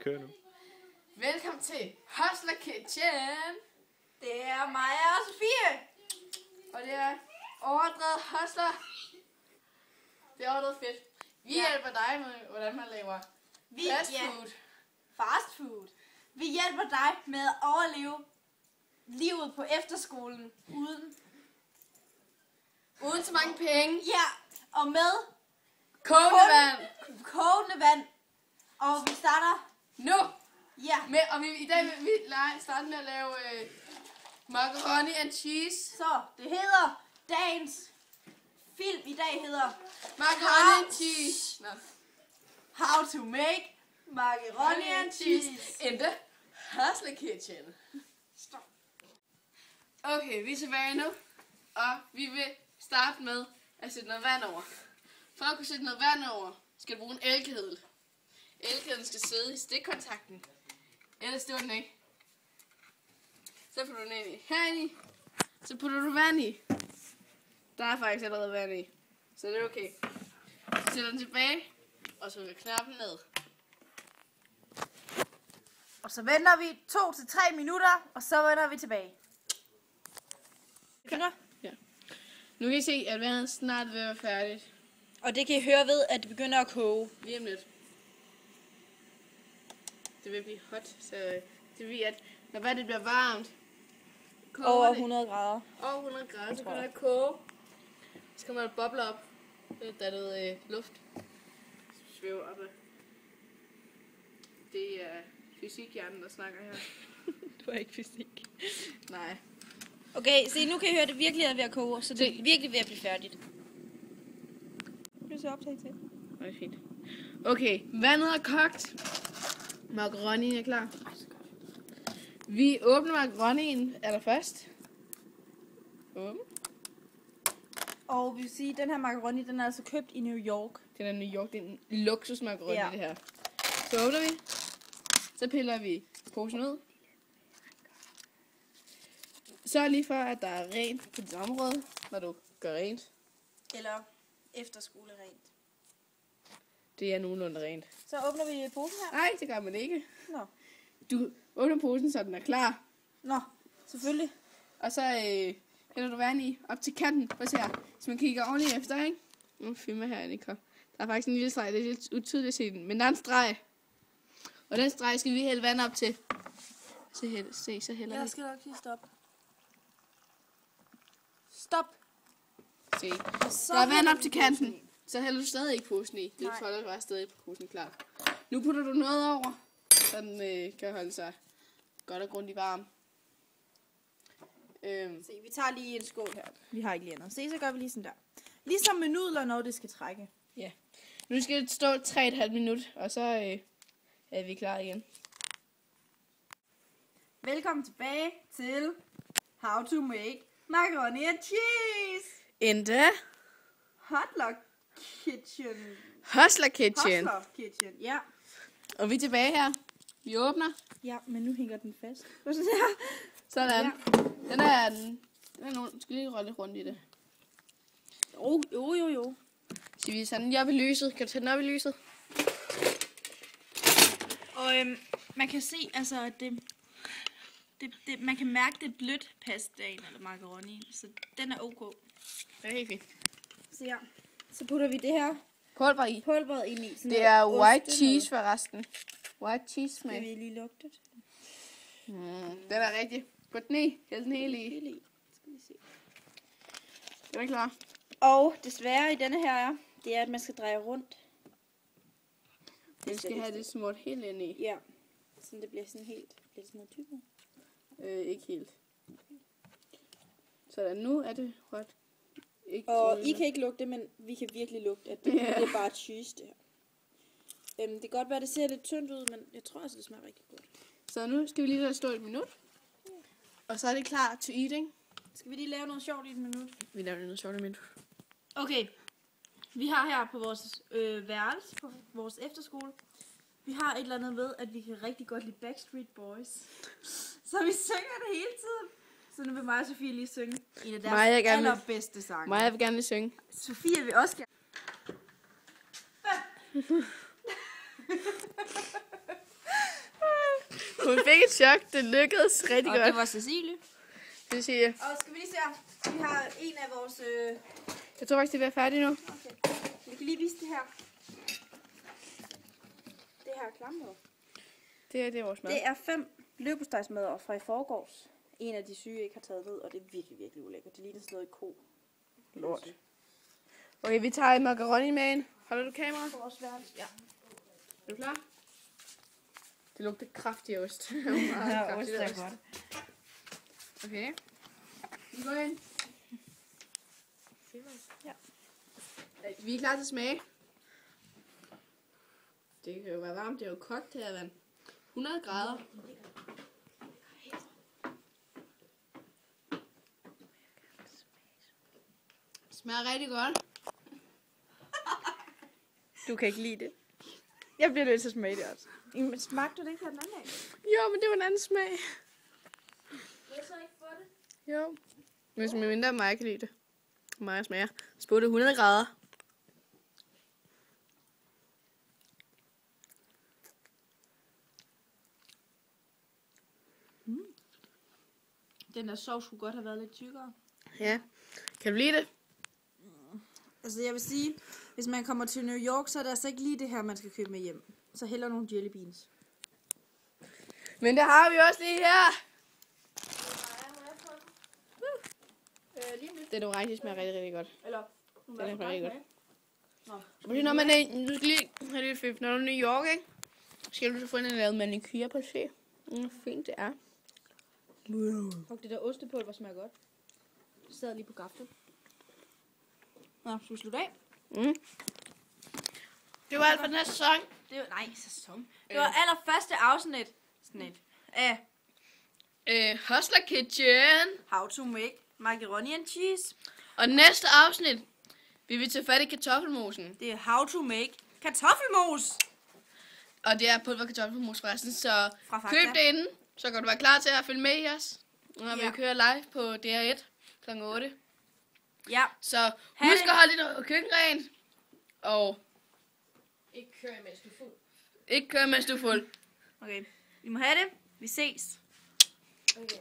Kør nu. Velkommen til Hustler Kitchen. Det er mig og Sofie. Og det er overdrevet hustler. Det er overdrevet fedt. Vi hjælper dig med, hvordan man laver fast food. Fast food. Vi hjælper dig med at overleve livet på efterskolen Uden så mange penge. Ja, og med kogende vand. Og vi starter Nu. ja. I dag vil vi starte med at lave macaroni and cheese. Så det hedder dagens film i dag hedder Macaroni and cheese. Nå. How to make macaroni and cheese. In the Hustler Kitchen. Stop. Okay, vi er tilbage nu. Og vi vil starte med at sætte noget vand over. For at kunne sætte noget vand over, skal du bruge en elkedel. Elkedlen skal sidde i stikkontakten. Ellers står den ikke. Så putter du den ind i herinde i. Så putter du vand i. Der er faktisk allerede vand i. Så det er okay. Så sætter den tilbage. Og så vil knappen ned. Og så venter vi 2 til 3 minutter, og så vender vi tilbage. Ja. Nu kan I se, at vandet snart vil være færdigt. Og det kan I høre ved, at det begynder at koge. Lige om lidt. Det vil blive hot, så det vil at når vandet bliver varmt, Over 100 grader. Over 100 grader, så kan det koge. Så kommer der bobler op. Der er noget luft. Svæver op ad. Det er fysikhjernen, der snakker her. Du er ikke fysik. Nej. Okay, se nu kan I høre, at det virkelig er ved at koge, så det er virkelig ved at blive færdigt. Det er så optaget til. Det er fint. Okay, vandet er kogt. Macaronien er klar. Vi åbner macaronien allerførst. Og vi vil sige, at den her macaroni, den er altså købt i New York. Den er New York, det er en luksusmacaroni, Ja. det her. Så åbner vi. Så piller vi posen ud. Sørg lige for, at der er rent på dit område, når du gør rent. Eller efterskole rent. Det er nogenlunde rent. Så åbner vi posen her. Nej, det gør man ikke. Nå. Du åbner posen, så den er klar. Nå, selvfølgelig. Og så hælder du vand i op til kanten. Prøv at se her. Hvis man kigger ordentligt efter, ikke? Nu filmer her, Annika. Der er faktisk en lille streg. Det er lidt utydeligt at se den. Men der er en streg. Og den streg skal vi hælde vand op til. Så hælder vi. Jeg skal nok lige stoppe. Stop. Se. Så Der er vand hælder op vi til posen kanten. i. Så hælder du stadig ikke posen i. Det Nej. folder bare stadig på posen, klart. Nu putter du noget over, så den kan holde sig godt og grundigt varm. Se, vi tager lige en skål her. Vi har ikke lige andet. Se, så gør vi lige sådan der. Ligesom med nudler, når det skal trække. Ja. Nu skal det stå 3,5 minutter, og så er vi klar igen. Velkommen tilbage til How to make macaroni and cheese. In the Hustler Kitchen. Hustler Kitchen. Hustler Kitchen, ja. Og vi er tilbage her. Vi åbner. Ja, men nu hænger den fast. Sådan her. Sådan. Ja. Den er nogen. Skal lige rolle lidt rundt i det. Jo. Så vi sådan lige op i lyset. Kan du tage den op i lyset? Og man kan se, altså, at man kan mærke, det er blødt pastaen eller macaroni. Så den er ok. Det er helt fint. Så ja. Så putter vi det her Pulver i. pulveret ind i. Sådan Det noget er ost white eller cheese forresten. White cheese Skal smag. vi lige lugte det? Den er rigtig. Put den i. Hæld den hele i. Helt i. Skal vi se. Den er klar. Og desværre i denne her, det er, at man skal dreje rundt. Den skal have det smurt helt ind i. Ja. Så det bliver sådan helt, sådan noget tykkere. Ikke helt. Sådan, nu er det hot. Ikke Og I kan ikke lugte det, men vi kan virkelig lugte, at det er bare cheese, det her. Det kan godt være, det ser lidt tyndt ud, men jeg tror altså, det smager rigtig godt. Så nu skal vi lige lade det stå et minut. Og så er det klar to eating. Skal vi lige lave noget sjovt i et minut? Vi laver noget sjovt i et minut. Okay. Vi har her på vores værelse, på vores efterskole, vi har et eller andet med, at vi kan rigtig godt lide Backstreet Boys. Så vi synger det hele tiden. Så nu vil mig og Sofie lige synge en af deres allerbedste sange. Maja vil gerne lige synge. Sofie vil også gerne. Hun fik et chok. Det lykkedes rigtig Og godt. det var Cecilie. Det siger jeg. Og skal vi lige se her. Vi har en af vores... Jeg tror faktisk, det er færdigt nu. Okay. Vi kan lige vise det her. Det her klammer. Det er vores mad. Det er 5 leverpostejsmadder fra i forgårs. En af de syge ikke har taget ved, og det er virkelig, virkelig ulækkert. Det ligner sådan noget i ko. Lort. Okay, vi tager en macaroni med ind. Holder du kamera? På vores værelse. Ja. Er du klar? Det lugter kraftig ost. Ja, ost er godt. Okay. Vi går ind. Ja. Vi er klar til at smage. Det kan jo være varmt. Det er jo kogt her vand. 100 grader. Smager rigtig godt. Du kan ikke lide det. Jeg bliver nødt til at smage det også. Men smagte du det ikke her den anden dag? Jo, men det var en anden smag. Vil jeg så ikke få det? Jo. Hvis med mindre mig kan lide det. Mig smager. Spå det 100 grader. Den der sovs skulle godt have været lidt tykkere. Ja. Kan du lide det? Altså jeg vil sige, hvis man kommer til New York, så er det altså ikke lige det her, man skal købe med hjem. Så hellere nogle jelly beans. Men det har vi også lige her. Det er orange, smager rigtig, rigtig godt. Eller, Den er rigtig godt. Nå. Fordi når man er, du skal lige have det fedt. Når du er i New York, ikke? Skal du så få en lavet manicure på se. Hvor fint det er. Og det der ostepulver smager godt. Det sad lige på gaflen. Nå, skal vi slutte af? Mm. Det var alt for den her sæson. Det var, nej, sæson. Det var allerførste afsnit af Hustler Kitchen. How to make macaroni and cheese. Og næste afsnit, vi vil tage fat i kartoffelmosen. Det er how to make kartoffelmos. Og det er pulver kartoffelmos forresten, så Fra Fakta. køb det inden. Så kan du være klar til at følge med i os. Når Ja. vi kører live på DR1 kl. 8. Ja. Så Ha' husk det. at holde dit køkken rent. Og Ikke køre, mens du er fuld. ikke køre, mens du er fuld. Okay. Vi må have det. Vi ses. Okay.